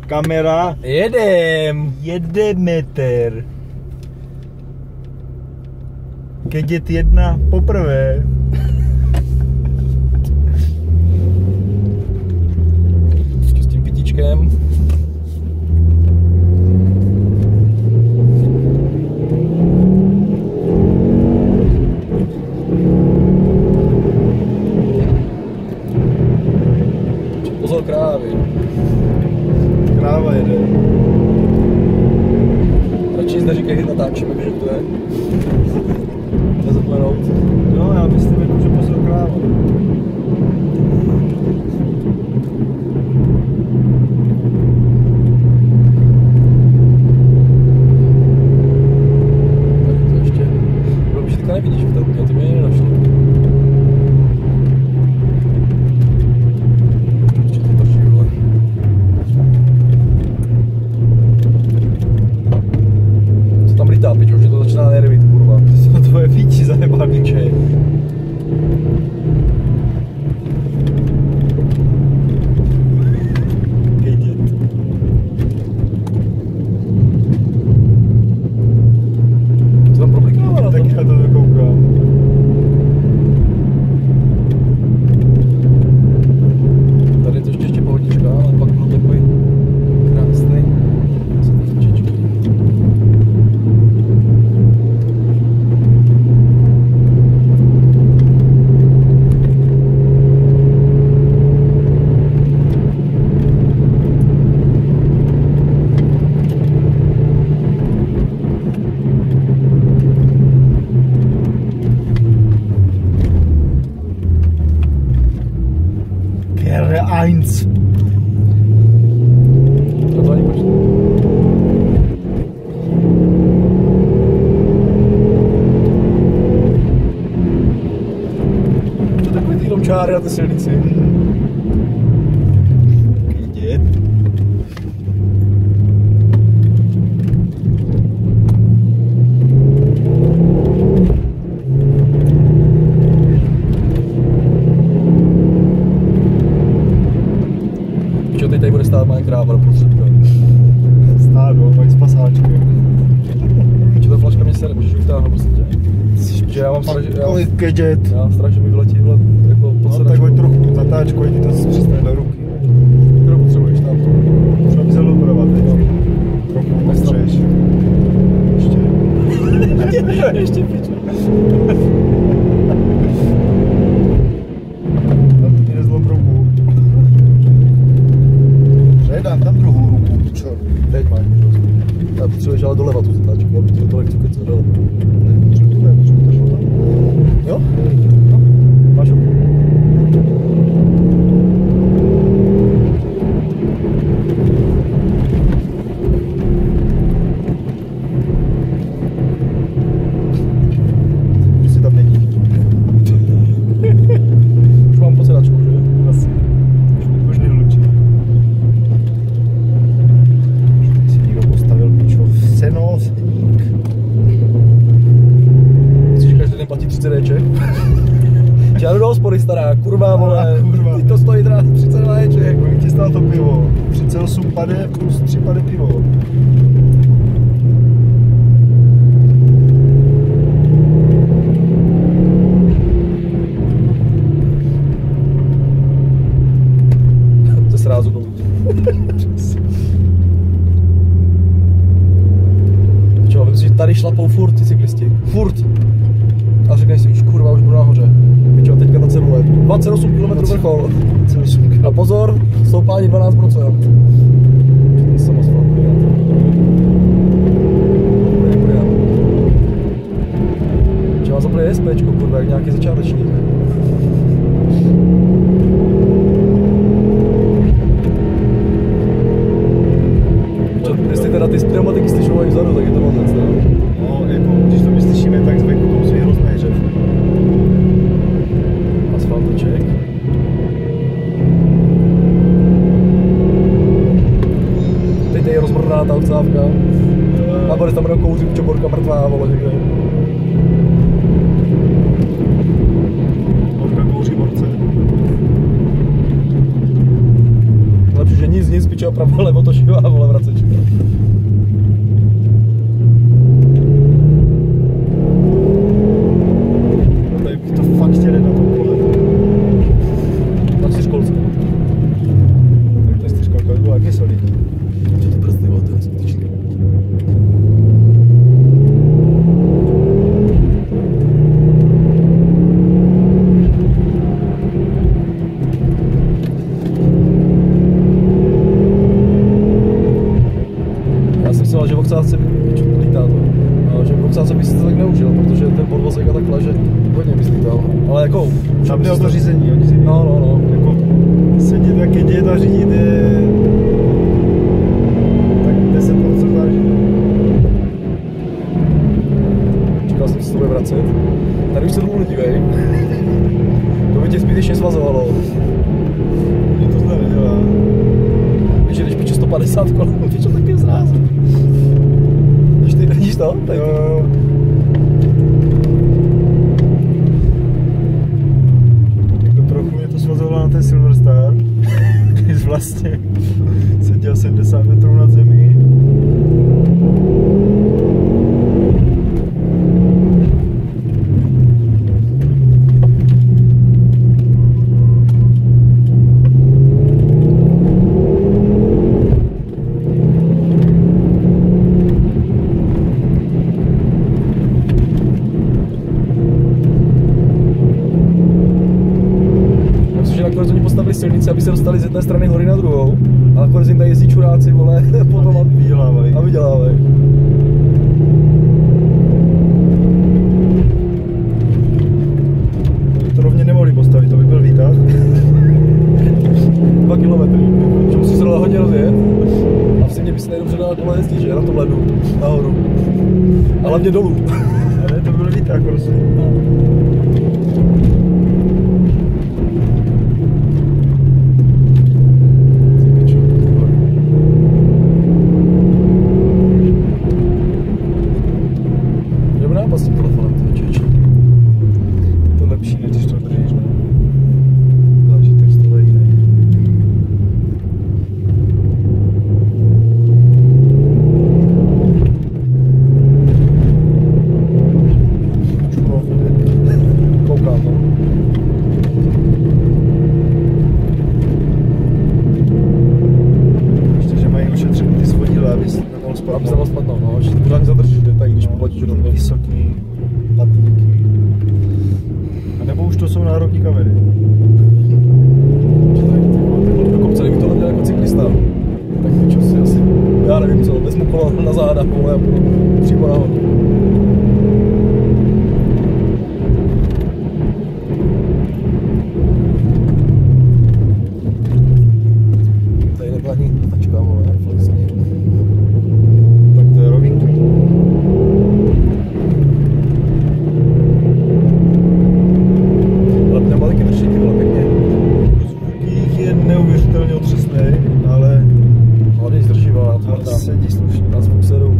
kamera. Jedeme ter. Kedět 1 poprvé. S tím pitíčkem. Pozor krávy. Kráva jede. Radši nic neříkej, hned natáčíme, že to je. Nezapomenout. No, já myslím, jako, že pozor kráva. Tady to ještě... Bylo že teďka nevidíš v telmě, ty mě nenašli. Určitě to drží, vole. Co tam lítá, pičo, že to začíná nervit, kurva. To jsou tvoje píči zajebaný, že? Kedět. Co tam problikává na Tak tom? já to koukám. Tady je to ještě pohodička, ale pak byl takový krásný. Co ty zčičky. Kere 1. To ani počít. To je takový ty lomčáry na té silnici. Kedět. Čo, teď tady bude stát moje kráva do prostředka. Stádo, mají spasáčky. Čo, ta flaška mě sere, můžeš vytáhnout prostě tě. Že já mám strach, že... Kolik kedět. Já mám strach, že mi vyletí vle, jako No posedačku. tak hoď trochu zatáčku, ať ti to přistane do ruky. Kterou potřebuješ tam? Třeba by se lubrovat teď. Trochu ostřejš. Ještě. Ještě pičo. Tam ti nezlom ruku. Dám tam druhou ruku, čo? Teď máš možnost. Já potřebuješ ale doleva tu zatáčku, aby to tolik cukr co doleva. Ne, potřebuji to šlo tam. Jo? No. Máš ho. Prostě tam není. Už mám posedačku, že? Asi. Už nehlučí. Si někdo postavil pičo senosník. Chceš každý den platit 30 Eček? Já jdu do hospody stará, kurva vole, kurva. Ty to stojí teda 32 Eček. Kolik ti stalo to pivo? 38 pade plus 3 pade pivo. Ze srázu dolů. Čo, vím si, že tady šlapou furt ty cyklisti. Furt. A řekneš si, už kurva, už budu nahoře. Pičo, teďka ta celule. 28 km vrchol. A pozor, stoupání 12%. Ten samosval. Čo, mám zaplý SPčko, kurva, jak nějaký začátečník. Čo, jestli teda ty pneumatiky slyšovají vzadu, tak je to moc, ne? No, jako, když to my slyšíme, tak zvenku to musí hrozný řev. Asfaltoček. Teď je rozmrdaná ta odsávka. A bude tam jenom kouřit, čoborka mrtvá, vole, někde. Borka kouří borce. Lepší, že nic. nic, piče, opravdu levo točil a vole vracečka. Tady bych to fakt chtěli na tom pole. Na čtyřkolce. Tak to je 4 by bylo jaký solidní. Co ty brzdy, vole, to je neskutečný. Já jsem si myslel, že v oksádce lítá to. Že v oksádce bych si to tak neužil, protože ten podvozek a takhle, že hodně bys lítal. Ale jako... Tam jde o to řízení, No. Jako sedět jak jedět a řídit je... Tak 10% záleží. Čekal jsem, že se to bude vracet. Tady už se dlouho nedívej. To by tě zbytečně svazovalo. Mě to zde nedělá. Víš, že když piče 150 kolem, piče taky zráz. Vidíš to? Tady. Jo. Jako trochu mě to svazovalo na ten Silver Star, když vlastně seděl 70 metrů nad zemí. Nakonec oni postavili silnici, aby se dostali z jedné strany hory na druhou. A nakonec jim tady jezdí čuráci, vole, potom A vydělávají. A vydělávají. To rovně nemohli postavit, to by byl výtah. 2 kilometry. Že musí se dole hodně rozjet. A v zimě by se nejdobře dala tohle jezdit, že? Na tom ledu, nahoru. A hlavně dolů. Ale to byl výtah prostě. S tím telefonem, to čeče. To lepší, než když to držíš, ne? Zážitek z toho jiný. Koukám, no. Ještě, že mají ušetřený ty svodidla, aby se nemohl spadnout. Aby se mohl spadnout, no. Že pořádně zadržíš tady, když poplatíš do dole. Vysoký patníky. A nebo už to jsou národní kamery. Do kopce, kdyby tohle měl jako cyklista, tak piču si asi, já nevím co, vezmu kolo na záda, vole, a půjdu přímo nahoru. Tady nebyla ani tačka, vole, reflexní. Tak to je rovinka. Ale pneumatiky drží ty vole pěkně. Zvuk je neuvěřitelně otřesný, ale Hlavně zdržívá, tvrdá. sedí slušně. Na zvuk sedu.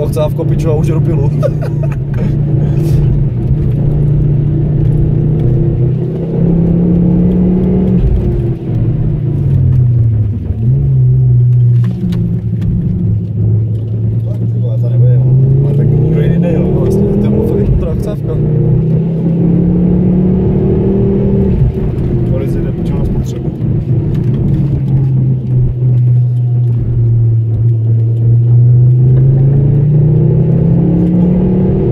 Ocávko, pičo, a už jdu pilu. To nebude, jo. Ale tak nikdo jiný nejel. No jasně, to je fakt motorá chcávka. Kolik jde pičo na spotřebu.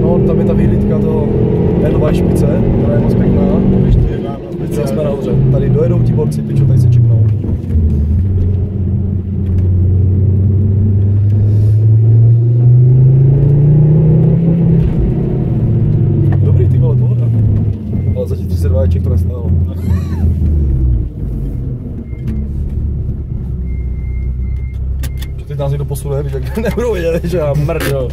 No, tam je ta výhlídka toho N2 špice, která je moc pěkná. Ještě je nám na Teď jsme nahoře. Tady dojedou ti borci, pičo, tady se čipnou. Dobrý, ty vole, pohoda. Ale za těch 32 ječek to nestálo. Teď nás někdo posune, víš, jak nebudou vědět, že já mrd, jo.